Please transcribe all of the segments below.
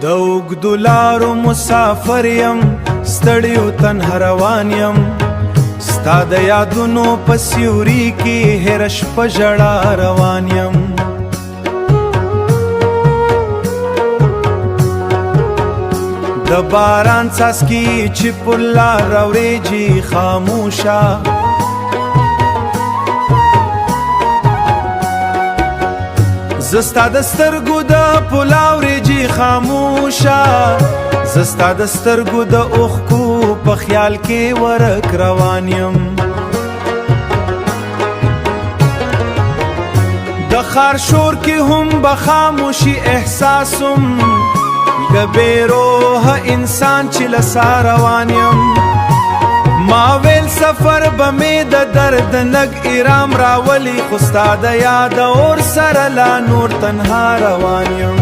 د اوږدو لارو مسافر یم ستړیو تنها روان یم ستا د یادونو په سیوري کې هېره شپه ژړا روان یم د باران څاڅکي چې پر لار راورېږي خاموشه زه ستا د سترګو د پولا ورېجې خاموشه زه ستا د سترګو د اوښکو په خیال کې ورک روان یم د ښار شور کې هم به خاموشي احساسم د بې روحه انسان چې له سا روان یم ما ویل سفر به مې د درد نګ ارام راولي خو ستا د یاد اور سره لا نور تنها روان یم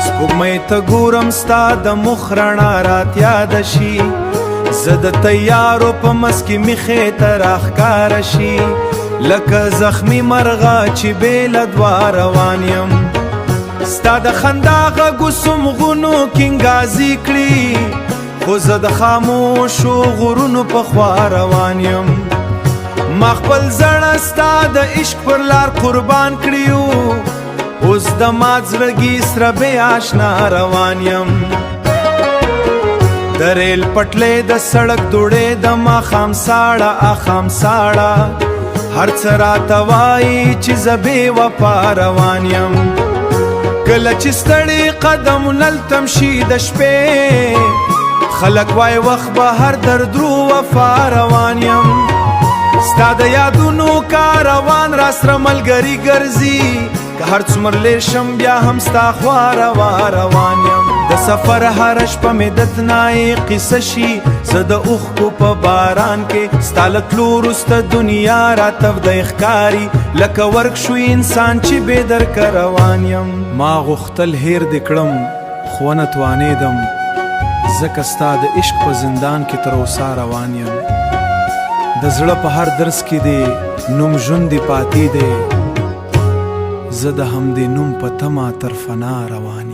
سپوږمۍ ته ګورم ستا د مخ رڼا رات یاده شي زه د تیارو په منځ کې مخې ته راښکاره شي لکه زخمی مرغه چې بې له دوه روان یم ستا د خندا غږو سمغونو کینګازي کړي خو زه د خاموشو غرونو په خوا روان یم ما خپل زړه ستا د عشق پر لار قربان کړیو اوس د مات زړګي سره بې آشنا روان یم د ریل پټلۍ د سړک دوړې د ماښام ساړه اخام ساړه هر څه راته وایي چې زه بې وفا روان یم کله چې ستړي قدم نلتم شي د شپې خلک وای وخت به هر دردرو وفا روان یم ستا د یادونو کاروان راسره ملګري ګرځي که هر څومره لیر شم بیا هم ستا خوا روان یم د سفر هره شپه مې د تنایې قصه شي زه د اوښکو په باران کې ستا له تلو وروسته دنیا راته فدی ښکاري لکه ورک شوی انسان چې بې درکه روان یم ما غوښتل هیر دې کړم خو ونه توانېدم ځکه ستا د عشق په زندان کې تر اوسه روان یم د زړه په هر درس کې دې نوم ژوندی پاتې دی زه د همدې نوم په تمه تر فنا روان یم